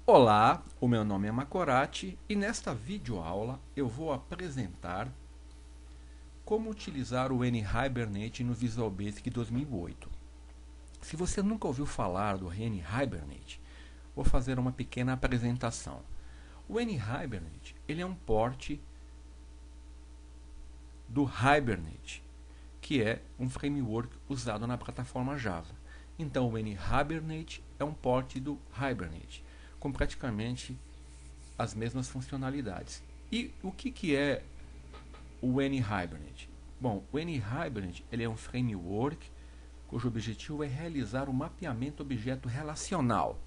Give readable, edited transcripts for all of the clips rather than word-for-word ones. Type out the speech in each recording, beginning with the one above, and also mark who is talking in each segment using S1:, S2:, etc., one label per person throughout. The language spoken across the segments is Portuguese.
S1: Olá, o meu nome é Macorati e nesta videoaula eu vou apresentar como utilizar o NHibernate no Visual Basic 2008. Se você nunca ouviu falar do NHibernate, vou fazer uma pequena apresentação. O NHibernate ele é um port do Hibernate, que é um framework usado na plataforma Java. Então o NHibernate é um port do Hibernate, com praticamente as mesmas funcionalidades. E o que é o NHibernate? Bom, o NHibernate ele é um framework cujo objetivo é realizar o mapeamento objeto relacional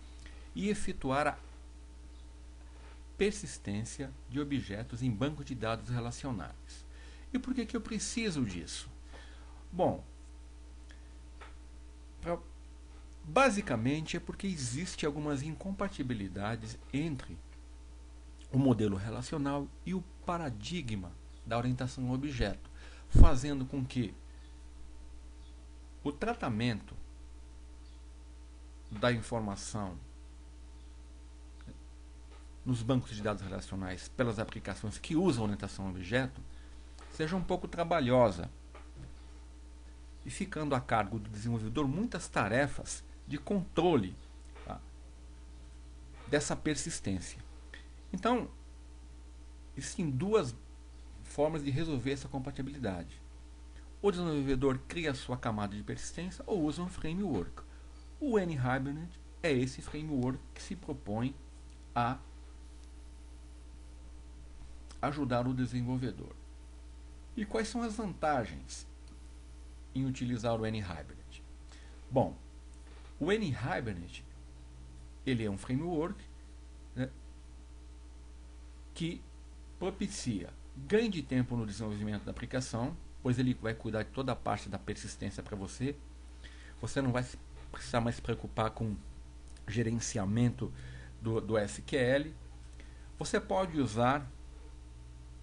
S1: e efetuar a persistência de objetos em banco de dados relacionais. E por que eu preciso disso? Bom, basicamente é porque existem algumas incompatibilidades entre o modelo relacional e o paradigma da orientação ao objeto, fazendo com que o tratamento da informação nos bancos de dados relacionais pelas aplicações que usam orientação ao objeto seja um pouco trabalhosa e ficando a cargo do desenvolvedor muitas tarefas de controle, tá, dessa persistência. Então, existem duas formas de resolver essa compatibilidade. O desenvolvedor cria sua camada de persistência ou usa um framework. O NHibernate é esse framework que se propõe a ajudar o desenvolvedor. E quais são as vantagens em utilizar o NHibernate? Bom, o NHibernate ele é um framework, né, que propicia ganho de tempo no desenvolvimento da aplicação, pois ele vai cuidar de toda a parte da persistência para você. Você não vai precisar mais se preocupar com gerenciamento do SQL. Você pode usar,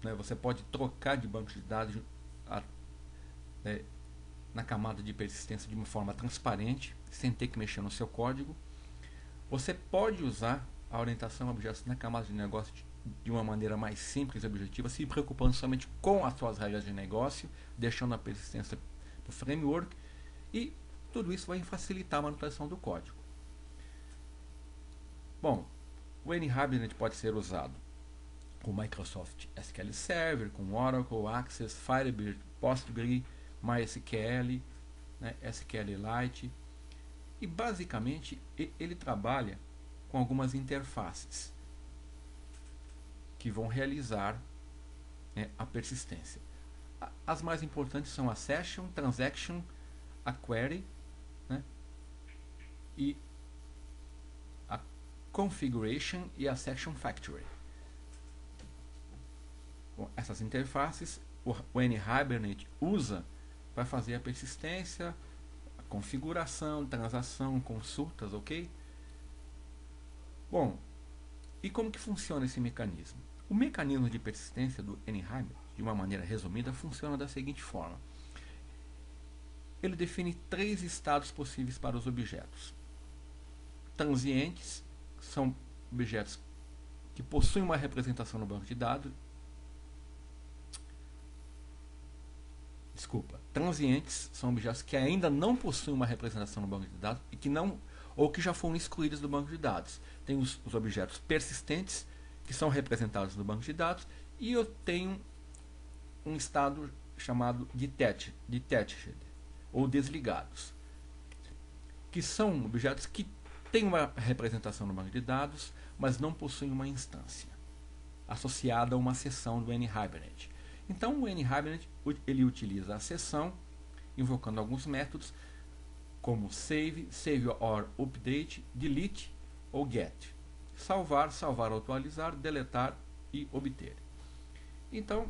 S1: né, você pode trocar de banco de dados na camada de persistência de uma forma transparente, sem ter que mexer no seu código. Você pode usar a orientação a objetos na camada de negócio de uma maneira mais simples e objetiva, se preocupando somente com as suas regras de negócio, deixando a persistência para o framework, e tudo isso vai facilitar a manutenção do código. Bom, o NHibernate pode ser usado com Microsoft SQL Server, com Oracle, Access, Firebird, Postgre, MySQL, né, SQLite, e basicamente ele trabalha com algumas interfaces que vão realizar, né, a persistência. As mais importantes são a Session, Transaction, a Query, né, e a Configuration e a Section Factory. Bom, essas interfaces o NHibernate usa para fazer a persistência, a configuração, transação, consultas, ok? Bom, e como que funciona esse mecanismo? O mecanismo de persistência do NHibernate, de uma maneira resumida, funciona da seguinte forma. Ele define 3 estados possíveis para os objetos. Transientes são objetos que possuem uma representação no banco de dados. Transientes são objetos que ainda não possuem uma representação no banco de dados e que não, ou que já foram excluídos do banco de dados. Tem os objetos persistentes, que são representados no banco de dados, e eu tenho um estado chamado detached ou desligados, que são objetos que têm uma representação no banco de dados, mas não possuem uma instância associada a uma seção do NHibernate. Então o NHibernate ele utiliza a seção invocando alguns métodos como save, save or update, delete ou get. Salvar, salvar ou atualizar, deletar e obter. Então,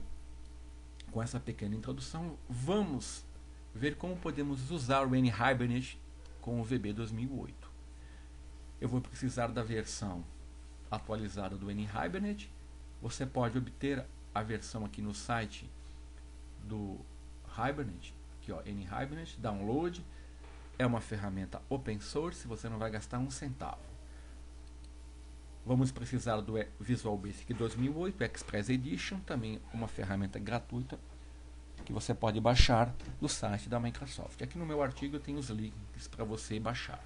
S1: com essa pequena introdução, vamos ver como podemos usar o NHibernate com o VB 2008. Eu vou precisar da versão atualizada do NHibernate. Você pode obter a versão aqui no site do Hibernate, aqui ó, NHibernate, download. É uma ferramenta open source, você não vai gastar um centavo. vamos precisar do Visual Basic 2008 Express Edition, também uma ferramenta gratuita que você pode baixar do site da Microsoft. Aqui no meu artigo eu tenho os links para você baixar.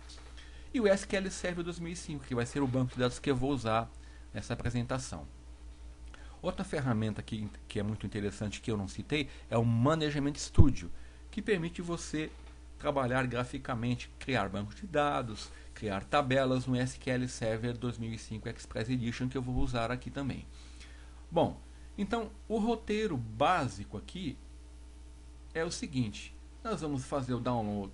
S1: E o SQL Server 2005, que vai ser o banco de dados que eu vou usar nessa apresentação. Outra ferramenta que é muito interessante que eu não citei é o Management Studio, que permite você trabalhar graficamente, criar bancos de dados, criar tabelas no SQL Server 2005 Express Edition, que eu vou usar aqui também. Bom, então o roteiro básico aqui é o seguinte: nós vamos fazer o download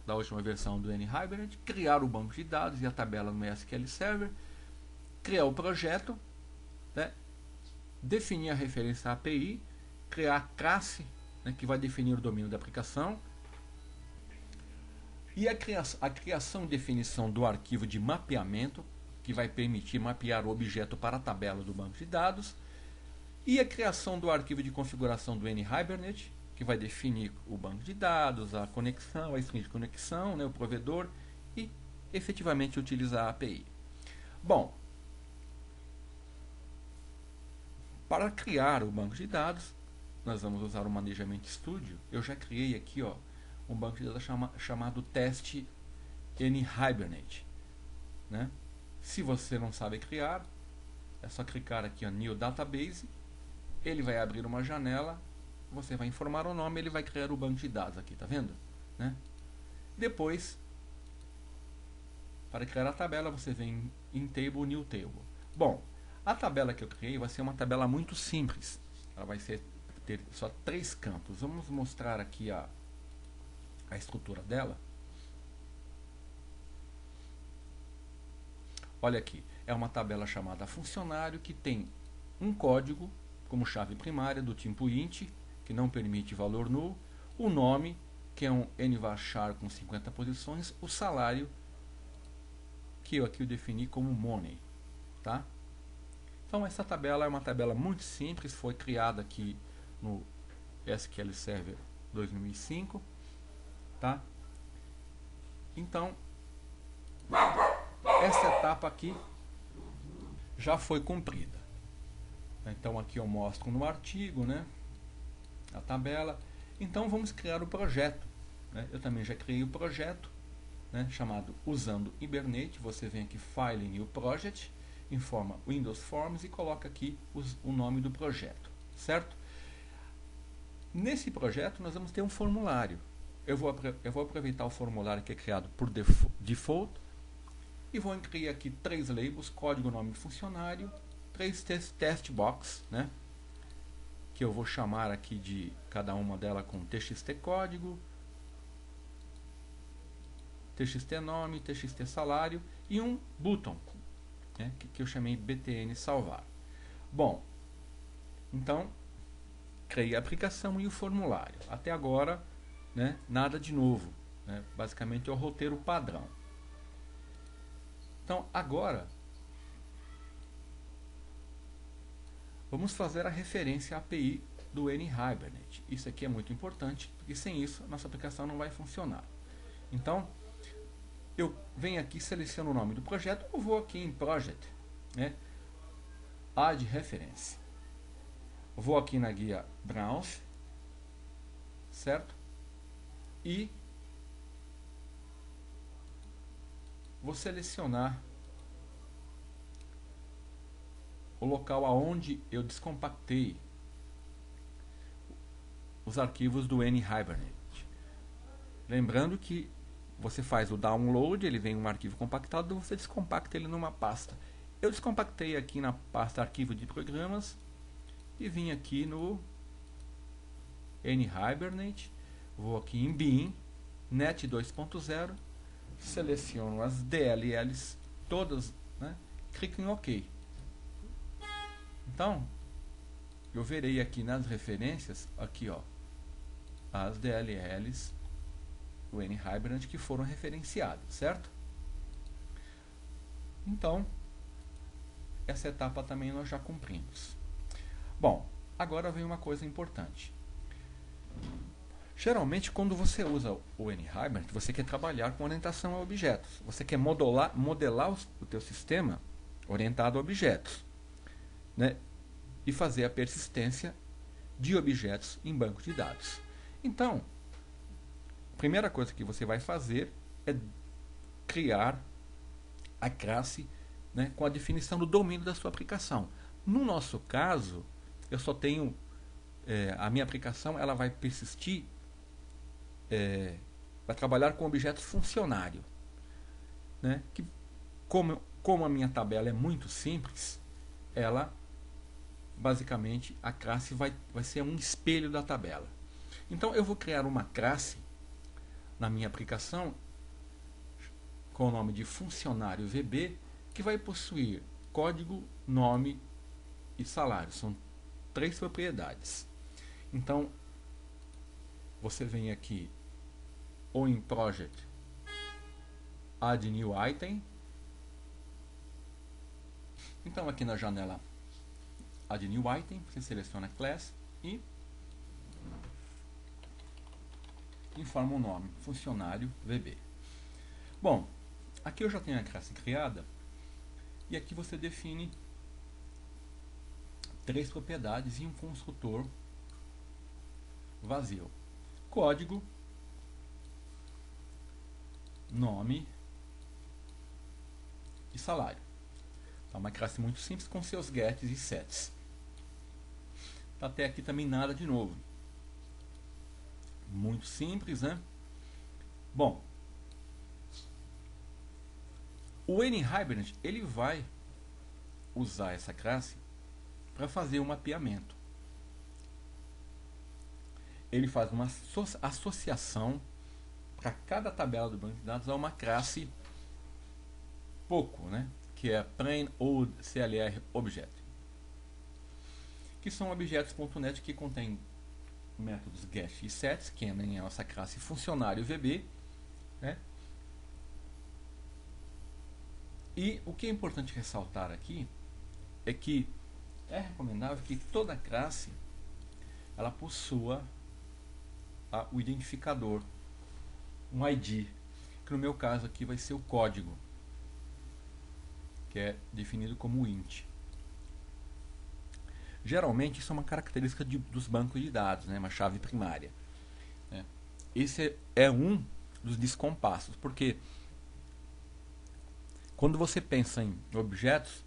S1: da última versão do N-Hibernate, criar o banco de dados e a tabela no SQL Server, criar o projeto, né, definir a referência à API, criar a classe, né, que vai definir o domínio da aplicação, e a criação e definição do arquivo de mapeamento, que vai permitir mapear o objeto para a tabela do banco de dados, e a criação do arquivo de configuração do N-Hibernate, que vai definir o banco de dados, a conexão, a string de conexão, né, o provedor, e efetivamente utilizar a API. Bom, para criar o banco de dados, nós vamos usar o Management Studio. Eu já criei aqui, ó, um banco de dados chamado Teste N-Hibernate, né? Se você não sabe criar, é só clicar aqui em New Database, ele vai abrir uma janela, você vai informar o nome, ele vai criar o banco de dados aqui, tá vendo? Né? Depois, para criar a tabela, você vem em Table, New Table. Bom, a tabela que eu criei vai ser uma tabela muito simples. Ela vai ter só 3 campos. Vamos mostrar aqui a estrutura dela. Olha aqui, é uma tabela chamada funcionário que tem um código como chave primária do tipo int, que não permite valor null, o nome, que é um nvarchar com 50 posições, o salário, que eu aqui defini como money, tá? Então essa tabela é uma tabela muito simples, foi criada aqui no SQL Server 2005, tá? Então essa etapa aqui já foi cumprida. Então aqui eu mostro no artigo, né, a tabela. Então vamos criar o projeto, né? Eu também já criei o projeto, né, chamado Usando Hibernate. Você vem aqui File, New Project, informa Windows Forms e coloca aqui o nome do projeto, certo? Nesse projeto nós vamos ter um formulário. Eu vou aproveitar o formulário que é criado por default e vou criar aqui 3 labels: código, nome de funcionário, 3 test box, né, que eu vou chamar aqui de cada uma delas com txt código, txt nome, txt salário e um button, né, que eu chamei btn salvar. Bom, então criei a aplicação e o formulário. Até agora, né, nada de novo, né, basicamente é o roteiro padrão. Então agora vamos fazer a referência à API do N-Hibernate. Isso aqui é muito importante, porque sem isso nossa aplicação não vai funcionar. Então eu venho aqui, seleciono o nome do projeto, eu vou aqui em Project, né, Add Reference. Eu vou aqui na guia Browse, certo? E vou selecionar o local aonde eu descompactei os arquivos do N-Hibernate. Lembrando que você faz o download, ele vem um arquivo compactado, você descompacta ele numa pasta. Eu descompactei aqui na pasta arquivo de programas e vim aqui no N-Hibernate, vou aqui em Bin, Net 2.0, seleciono as DLLs todas, né, clico em OK. Então, eu verei aqui nas referências, aqui ó, as DLLs do N-Hibernate que foram referenciadas, certo? Então, essa etapa também nós já cumprimos. Bom, agora vem uma coisa importante. Geralmente, quando você usa o N-Hibernate, você quer trabalhar com orientação a objetos. Você quer modelar o teu sistema orientado a objetos, né? E fazer a persistência de objetos em banco de dados. Então, a primeira coisa que você vai fazer é criar a classe, né, com a definição do domínio da sua aplicação. No nosso caso, eu só tenho a minha aplicação, ela vai persistir, vai trabalhar com objetos funcionários, né, que como a minha tabela é muito simples, ela basicamente a classe vai ser um espelho da tabela. Então eu vou criar uma classe na minha aplicação com o nome de funcionário VB, que vai possuir código, nome e salário. São 3 propriedades. Então você vem aqui ou em Project, Add New Item. Então aqui na janela Add New Item, você seleciona Class e informa o nome, funcionário VB. Bom, aqui eu já tenho a classe criada e aqui você define 3 propriedades e um construtor vazio. Código, nome e salário. É uma classe muito simples com seus gets e sets. Até aqui também nada de novo. Muito simples, né? Bom, o NHibernate ele vai usar essa classe para fazer um mapeamento. Ele faz uma associação para cada tabela do banco de dados a uma classe POCO, né? Que é Plain Old CLR Object, que são objetos.NET que contêm métodos get e sets, que é a nossa classe funcionário VB, né? E o que é importante ressaltar aqui é que é recomendável que toda classe ela possua o identificador, um ID, que no meu caso aqui vai ser o código, que é definido como int. Geralmente isso é uma característica dos bancos de dados, né? Uma chave primária, né? Esse é um dos descompassos, porque quando você pensa em objetos,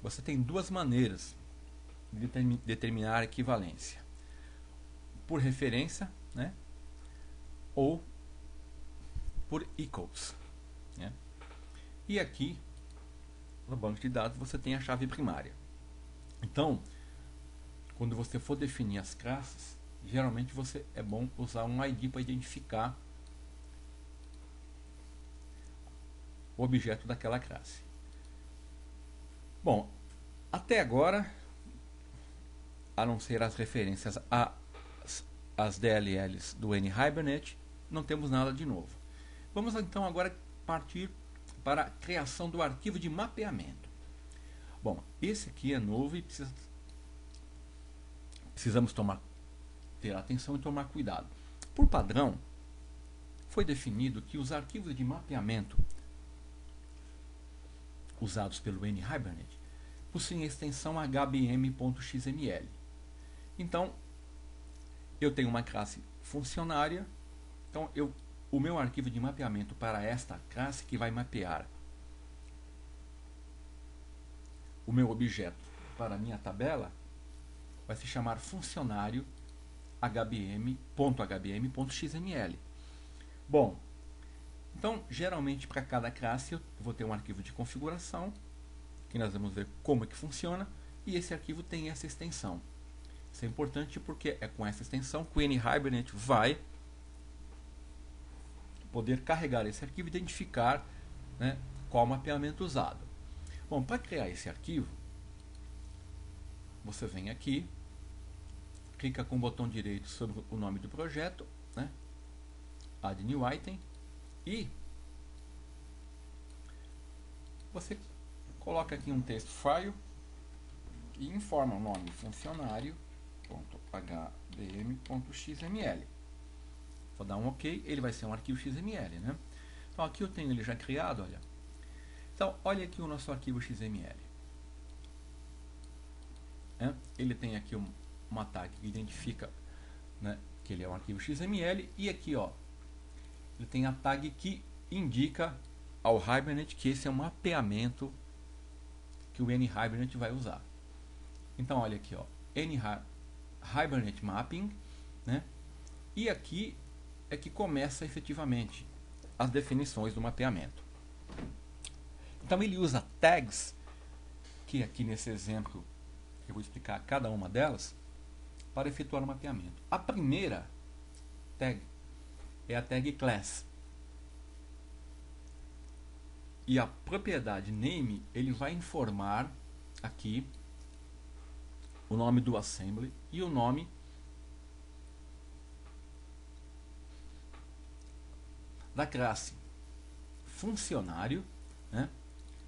S1: você tem 2 maneiras de determinar a equivalência: por referência, né? Ou por equals, né? E aqui no banco de dados você tem a chave primária. Então, quando você for definir as classes, geralmente é bom usar um ID para identificar o objeto daquela classe. Bom, até agora, a não ser as referências às DLLs do NHibernate, não temos nada de novo. Vamos então agora partir para a criação do arquivo de mapeamento. Bom, esse aqui é novo e precisamos ter atenção e tomar cuidado. Por padrão, foi definido que os arquivos de mapeamento usados pelo NHibernate possuem a extensão hbm.xml. Então, eu tenho uma classe funcionária, então o meu arquivo de mapeamento para esta classe que vai mapear o meu objeto para a minha tabela vai se chamar funcionário hbm.xml. Bom, então geralmente para cada classe eu vou ter um arquivo de configuração, que nós vamos ver como é que funciona, e esse arquivo tem essa extensão. Isso é importante porque é com essa extensão que o NHibernate vai poder carregar esse arquivo e identificar, né, qual mapeamento usado. Bom, para criar esse arquivo, você vem aqui, clica com o botão direito sobre o nome do projeto, né, Add New Item, e você coloca aqui um texto file e informa o nome funcionário.hbm.xml. Vou dar um OK, ele vai ser um arquivo XML, né? Então aqui eu tenho ele já criado, olha. Então olha aqui o nosso arquivo XML. né? Ele tem aqui uma tag que identifica, né, que ele é um arquivo XML, e aqui, ó, ele tem a tag que indica ao Hibernate que esse é um mapeamento que o NHibernate vai usar. Então olha aqui, ó, Hibernate Mapping, né? E aqui é que começa efetivamente as definições do mapeamento. Então ele usa tags, que aqui nesse exemplo eu vou explicar cada uma delas, para efetuar o mapeamento. A primeira tag é a tag class. E a propriedade name, ele vai informar aqui o nome do assembly e o nome da classe funcionário, né?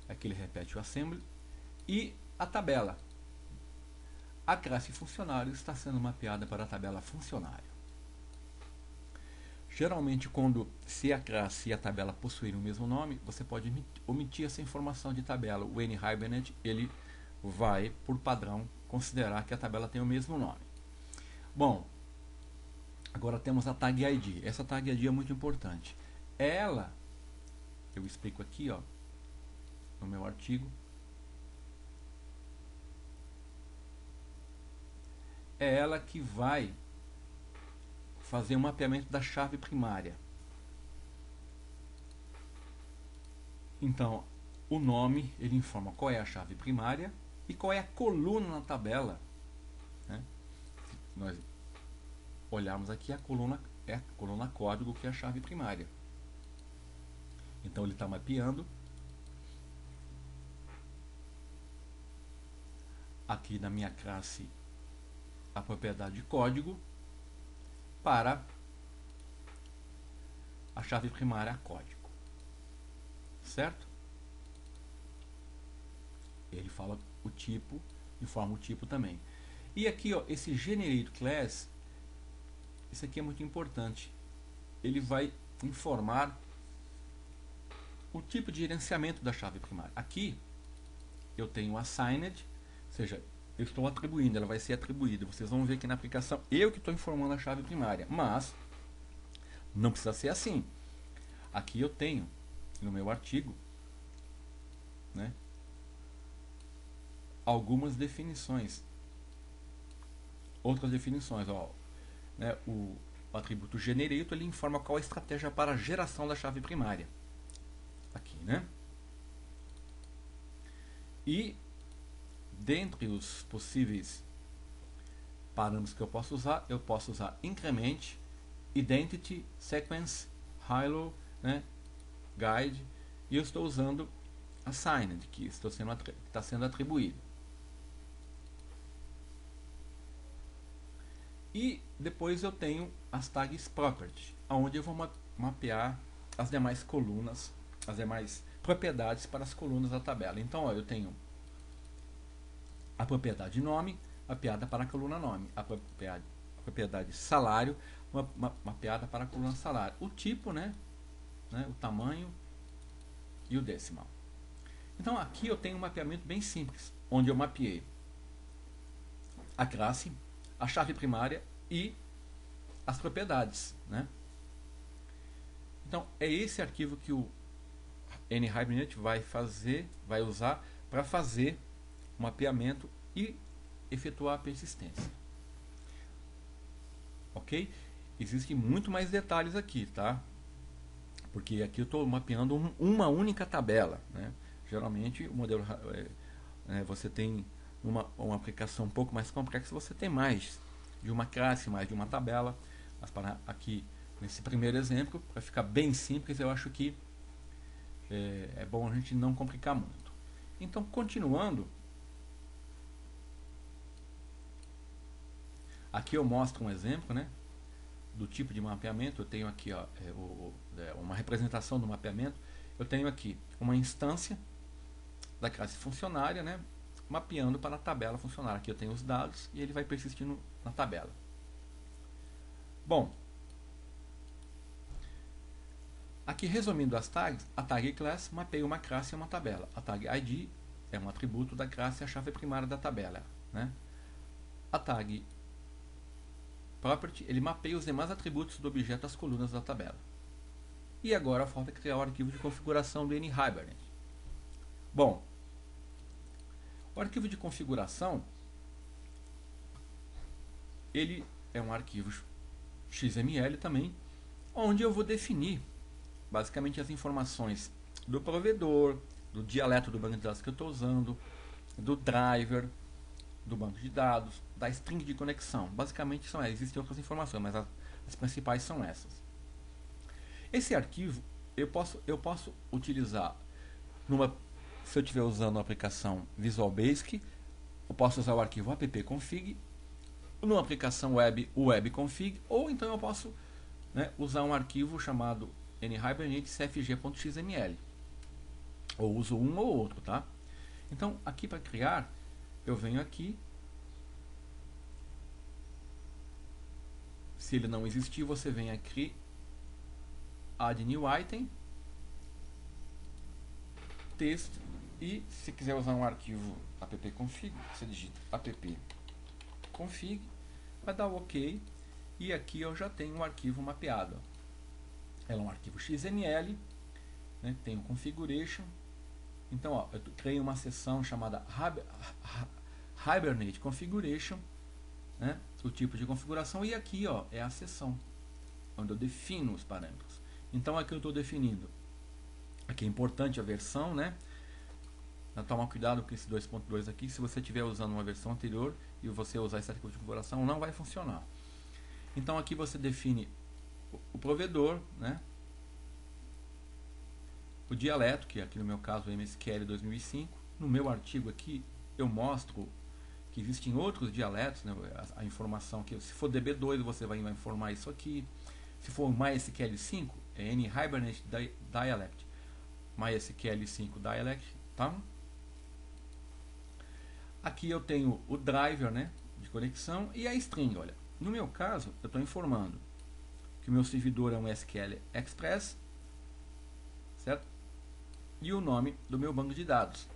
S1: Aqui ele repete o assembly, e a tabela. A classe funcionário está sendo mapeada para a tabela funcionário. Geralmente, se a classe e a tabela possuírem o mesmo nome, você pode omitir essa informação de tabela. O NHibernate, ele vai, por padrão, considerar que a tabela tem o mesmo nome. Bom, agora temos a tag ID. Essa tag ID é muito importante. Ela, eu explico aqui, ó, no meu artigo, é ela que vai fazer um mapeamento da chave primária. Então, o nome, ele informa qual é a chave primária e qual é a coluna na tabela, né? Se nós olharmos aqui, a coluna é a coluna código, que é a chave primária. Então ele está mapeando aqui na minha classe a propriedade de código para a chave primária a código, certo? Ele fala o tipo, informa o tipo também. E aqui, ó, esse generate class, isso aqui é muito importante. Ele vai informar o tipo de gerenciamento da chave primária. Aqui eu tenho assigned, ou seja, eu estou atribuindo, ela vai ser atribuída. Vocês vão ver que na aplicação eu que estou informando a chave primária, mas não precisa ser assim. Aqui eu tenho no meu artigo, né, algumas definições, outras definições, ó, né, o atributo generate, ele informa qual a estratégia para a geração da chave primária. Aqui, né? E dentre os possíveis parâmetros que eu posso usar increment, identity, sequence, hilo, né, guide, e eu estou usando assigned, que está sendo atribuído. E depois eu tenho as tags property, onde eu vou mapear as demais colunas, as demais propriedades para as colunas da tabela. Então, ó, eu tenho a propriedade nome, mapeada para a coluna nome, a propriedade salário, mapeada para a coluna salário, o tipo, né, o tamanho e o decimal. Então aqui eu tenho um mapeamento bem simples, onde eu mapeei a classe, a chave primária e as propriedades, né? Então é esse arquivo que o NHibernate vai usar para fazer o mapeamento e efetuar a persistência. Ok? Existem muito mais detalhes aqui, tá? Porque aqui eu estou mapeando uma única tabela, né? Geralmente o modelo você tem uma aplicação um pouco mais complexa, você tem mais de uma classe, mais de uma tabela. Mas para aqui nesse primeiro exemplo, para ficar bem simples, eu acho que é bom a gente não complicar muito. Então, continuando, aqui eu mostro um exemplo, né, do tipo de mapeamento. Eu tenho aqui, ó, uma representação do mapeamento. Eu tenho aqui uma instância da classe funcionária, né, mapeando para a tabela funcionária. Aqui eu tenho os dados e ele vai persistindo na tabela. Bom, aqui resumindo as tags, a tag class mapeia uma classe e uma tabela. A tag ID é um atributo da classe e a chave primária da tabela, né? a tag property, ele mapeia os demais atributos do objeto às colunas da tabela. E agora falta criar o arquivo de configuração do NHibernate. Bom, o arquivo de configuração, ele é um arquivo XML também, onde eu vou definir basicamente as informações do provedor, do dialeto do banco de dados que eu estou usando, do driver do banco de dados, da string de conexão. Basicamente são essas. Existem outras informações, mas as principais são essas. Esse arquivo eu posso utilizar se eu estiver usando a aplicação Visual Basic, eu posso usar o arquivo appconfig, numa aplicação web, o webconfig, ou então eu posso, né, usar um arquivo chamado nhibernate cfg.xml. Ou uso um ou outro, tá? Então, aqui para criar, eu venho aqui. Se ele não existir, você vem aqui, add new item, texto, e se quiser usar um arquivo appconfig, você digita appconfig, vai dar o OK, e aqui eu já tenho um arquivo mapeado. Ela é um arquivo XML, né, tem o configuration. Então, ó, eu criei uma seção chamada Hibernate Configuration, né, o tipo de configuração, e aqui, ó, é a seção onde eu defino os parâmetros. Então aqui eu estou definindo, aqui é importante a versão, né? Toma cuidado com esse 2.2 aqui, se você estiver usando uma versão anterior e você usar esse arquivo de configuração, não vai funcionar. Então aqui você define o provedor, né? O dialeto, que aqui no meu caso é o MSQL 2005. No meu artigo aqui eu mostro que existem outros dialetos, né? A informação que se for DB2 você vai informar isso aqui. Se for MySQL 5 é NHibernate Dialect, MySQL 5 Dialect, tá? Aqui eu tenho o driver, né, de conexão, e a string. Olha, no meu caso eu estou informando que o meu servidor é um SQL Express, certo? E o nome do meu banco de dados.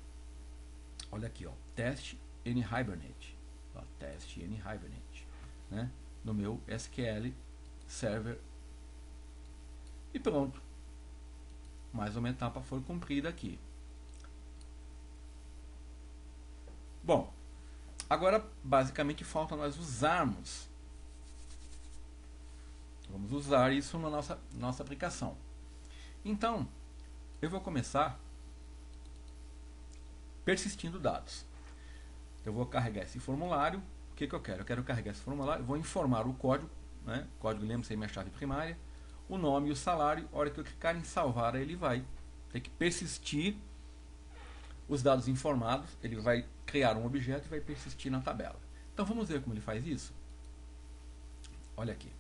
S1: Olha aqui, ó, test nhibernate, ó, test nhibernate, né, no meu SQL Server. E pronto. Mais uma etapa foi cumprida aqui. Bom, agora basicamente falta nós usarmos. Vamos usar isso na nossa aplicação. Então, eu vou começar persistindo dados. Eu vou carregar esse formulário. O que eu quero? Eu quero carregar esse formulário. Vou informar o código, né? Código, lembre-se, é minha chave primária. O nome e o salário. A hora que eu clicar em salvar, ele vai ter que persistir os dados informados. Ele vai criar um objeto e vai persistir na tabela. Então vamos ver como ele faz isso. Olha aqui.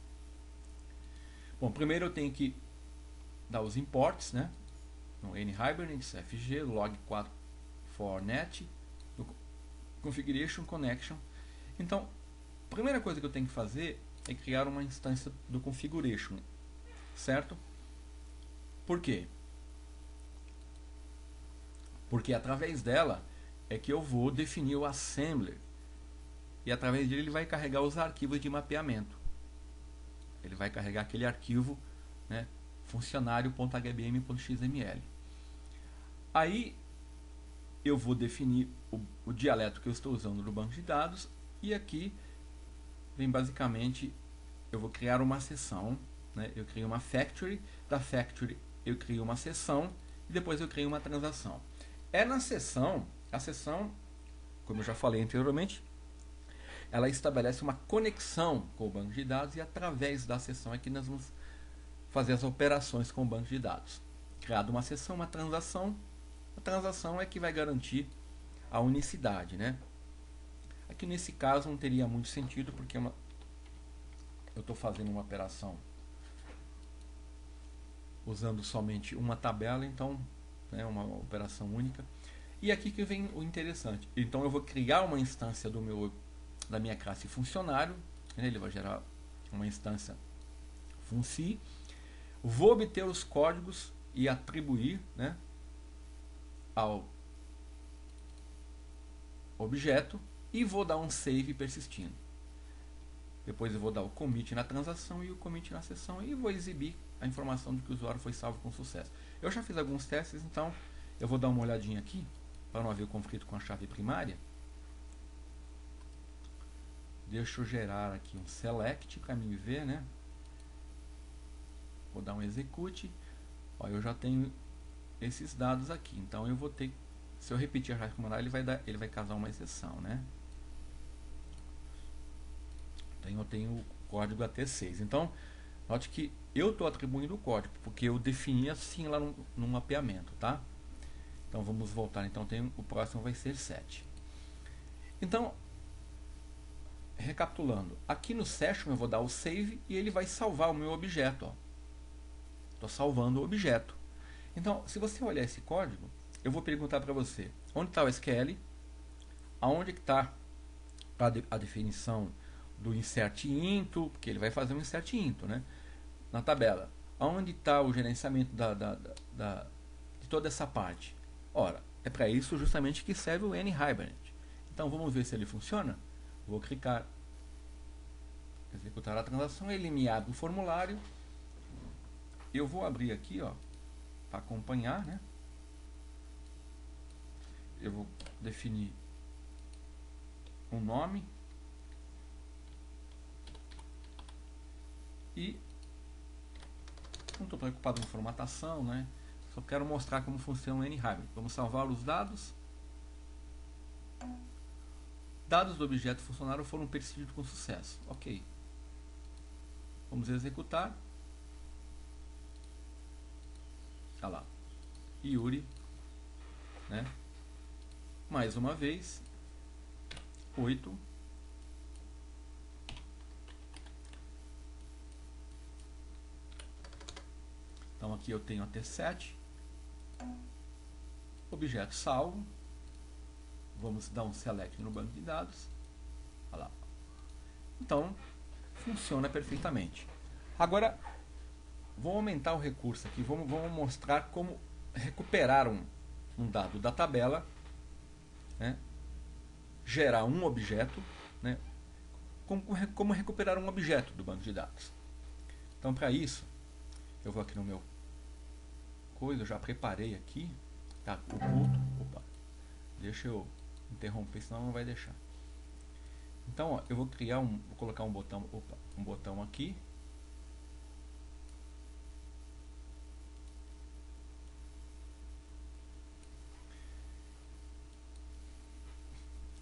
S1: Bom, primeiro eu tenho que dar os imports, né? No nhibernate cfg log4 for net configuration connection. Então, a primeira coisa que eu tenho que fazer é criar uma instância do configuration, certo? Por quê? Porque através dela é que eu vou definir o assembler, e através dele ele vai carregar os arquivos de mapeamento. Ele vai carregar aquele arquivo, né, funcionário.hbm.xml. Aí eu vou definir o dialeto que eu estou usando no banco de dados, e aqui vem basicamente, eu vou criar uma seção, né, eu crio uma factory, da factory eu crio uma seção, e depois eu crio uma transação. É na seção, a seção, como eu já falei anteriormente, ela estabelece uma conexão com o banco de dados, e através da seção é que nós vamos fazer as operações com o banco de dados. Criada uma seção, uma transação, a transação é que vai garantir a unicidade, né? Aqui nesse caso não teria muito sentido, porque eu estou fazendo uma operação usando somente uma tabela, então é uma operação única. E aqui que vem o interessante. Então eu vou criar uma instância da minha classe funcionário, né? Ele vai gerar uma instância funci, vou obter os códigos e atribuir, né, ao objeto, e vou dar um save persistindo. Depois eu vou dar o commit na transação e o commit na sessão e vou exibir a informação de que o usuário foi salvo com sucesso. Eu já fiz alguns testes, então eu vou dar uma olhadinha aqui para não haver conflito com a chave primária. Deixa eu gerar aqui um select para mim ver, né? Vou dar um execute. Ó, eu já tenho esses dados aqui, então eu vou ter, se eu repetir a chave primária, ele vai causar uma exceção, né? Então eu tenho o código AT6. Então, note que eu estou atribuindo o código, porque eu defini assim lá no mapeamento, tá? Então vamos voltar, então o próximo vai ser 7. Então, recapitulando, aqui no session eu vou dar o save e ele vai salvar o meu objeto. Estou salvando o objeto. Então, se você olhar esse código, eu vou perguntar para você, onde está o SQL, aonde que está a definição do insert into, porque ele vai fazer um insert into, né? Na tabela. Onde está o gerenciamento de toda essa parte? Ora, é para isso justamente que serve o NHibernate. Então vamos ver se ele funciona. Vou clicar, executar a transação, ele me abre o formulário. Eu vou abrir aqui, ó, para acompanhar, né? Eu vou definir um nome e não estou preocupado em formatação, né? Só quero mostrar como funciona o NHibernate. Vamos salvar os dados. Dados do objeto funcionário foram persistidos com sucesso. Ok. Vamos executar. Olha lá. Yuri, né? Mais uma vez. 8. Então aqui eu tenho até 7. Objeto salvo. Vamos dar um select no banco de dados. Olha lá. Então, funciona perfeitamente. Agora, vou aumentar o recurso aqui. Vamos mostrar como recuperar um dado da tabela, né? Gerar um objeto, né? Como recuperar um objeto do banco de dados. Então, para isso, eu vou aqui no meu coisa, eu já preparei aqui, tá oculto. Opa, deixa eu interromper, senão não vai deixar. Então, ó, eu vou colocar um botão aqui.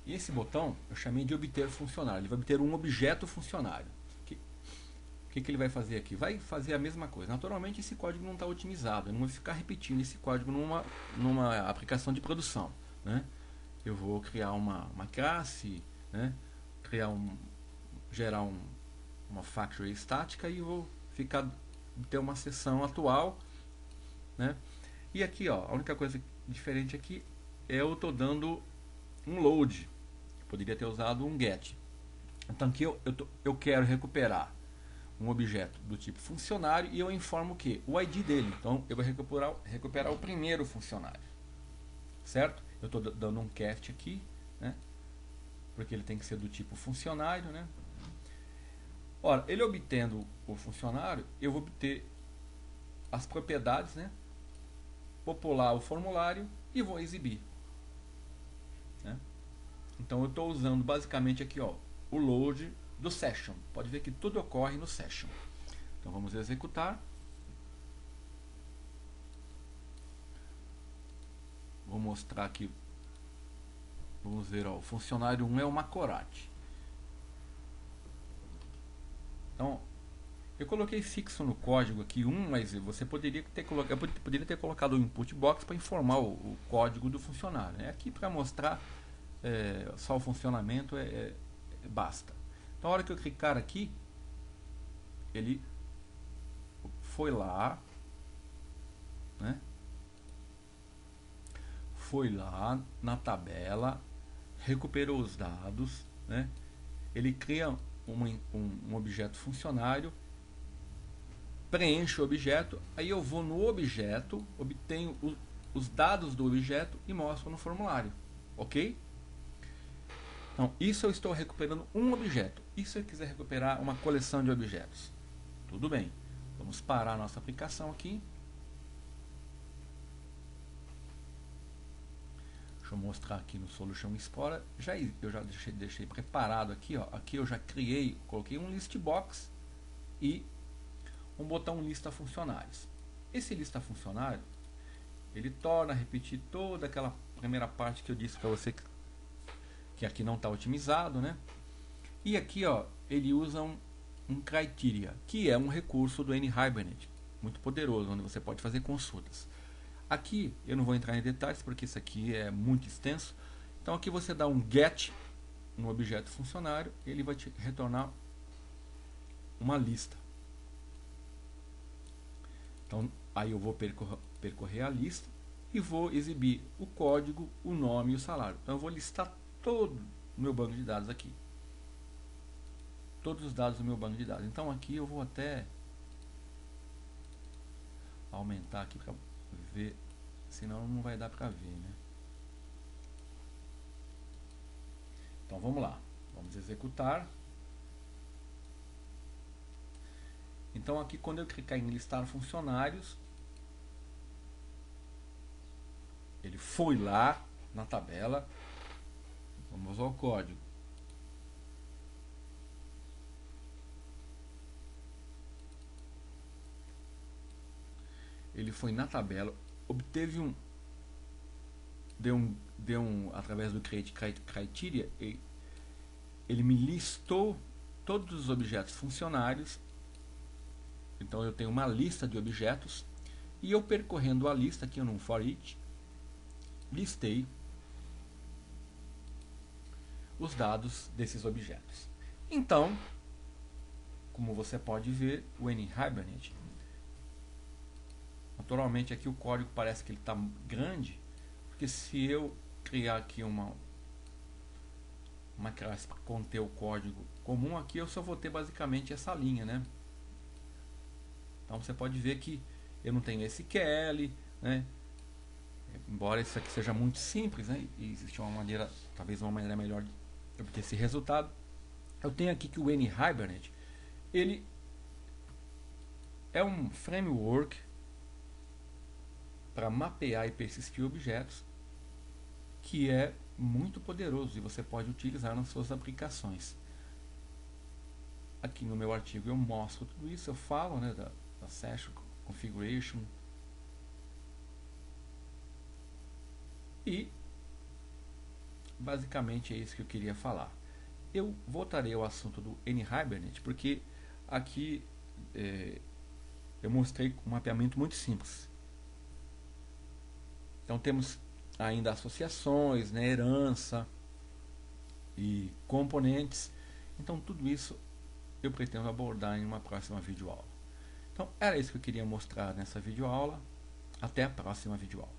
S1: E esse botão eu chamei de obter funcionário. Ele vai obter um objeto funcionário. O que ele vai fazer aqui? Vai fazer a mesma coisa. Naturalmente esse código não está otimizado. Eu não vou ficar repetindo esse código numa aplicação de produção, né? Eu vou criar uma classe, né? Gerar uma factory estática e vou ter uma seção atual, né? E aqui, ó, a única coisa diferente aqui é eu estou dando um load. Poderia ter usado um get. Então aqui eu quero recuperar um objeto do tipo funcionário e eu informo que o ID dele. Então eu vou recuperar o primeiro funcionário, certo? Eu estou dando um cast aqui, né? Porque ele tem que ser do tipo funcionário, né? Ora, ele obtendo o funcionário, eu vou obter as propriedades, né? Popular o formulário e vou exibir, né? Então eu estou usando basicamente aqui, ó, o load do session. Pode ver que tudo ocorre no session. Então vamos executar. Vou mostrar aqui. Vamos ver, ó, o funcionário 1 é o Macorati. Então, eu coloquei fixo no código aqui 1, mas você poderia ter colocado, eu poderia ter colocado o input box para informar o código do funcionário, né? Aqui para mostrar só o funcionamento basta. Então, a hora que eu clicar aqui, ele foi lá, né? Foi lá na tabela, recuperou os dados, né? Ele cria um objeto funcionário, preenche o objeto, aí eu vou no objeto, obtenho os dados do objeto e mostro no formulário, ok? Não, isso eu estou recuperando um objeto. E se eu quiser recuperar uma coleção de objetos? Tudo bem. Vamos parar a nossa aplicação aqui. Deixa eu mostrar aqui no Solution Explorer. Eu já deixei preparado aqui. Ó. Aqui eu já coloquei um list box e um botão lista funcionários. Esse lista funcionário, ele torna a repetir toda aquela primeira parte que eu disse para você que aqui não está otimizado, né? E aqui, ó, ele usa um criteria, que é um recurso do NHibernate, muito poderoso, onde você pode fazer consultas. Aqui eu não vou entrar em detalhes porque isso aqui é muito extenso. Então aqui você dá um get no objeto funcionário, ele vai te retornar uma lista. Então aí eu vou percorrer a lista e vou exibir o código, o nome e o salário. Então eu vou listar todo o meu banco de dados aqui. Todos os dados do meu banco de dados. Então aqui eu vou até aumentar aqui para ver, senão não vai dar para ver, né? Então vamos lá, vamos executar. Então aqui quando eu clicar em listar funcionários, ele foi lá na tabela. Vamos ao código. Ele foi na tabela, obteve através do create criteria, ele me listou todos os objetos funcionários. Então eu tenho uma lista de objetos e eu percorrendo a lista aqui no for each, listei os dados desses objetos. Então, como você pode ver, o NHibernate, naturalmente aqui o código parece que ele está grande, porque se eu criar aqui uma classe para conter o código comum, aqui eu só vou ter basicamente essa linha, né? Então você pode ver que eu não tenho SQL, né? Embora isso aqui seja muito simples, né? E existe uma maneira, talvez uma maneira melhor de obter esse resultado. Eu tenho aqui que o NHibernate, ele é um framework para mapear e persistir objetos que é muito poderoso e você pode utilizar nas suas aplicações. Aqui no meu artigo eu mostro tudo isso, eu falo, né, da session configuration e basicamente é isso que eu queria falar. Eu voltarei ao assunto do NHibernate porque aqui eu mostrei um mapeamento muito simples. Então temos ainda associações, né, herança e componentes. Então tudo isso eu pretendo abordar em uma próxima videoaula. Então era isso que eu queria mostrar nessa videoaula. Até a próxima videoaula.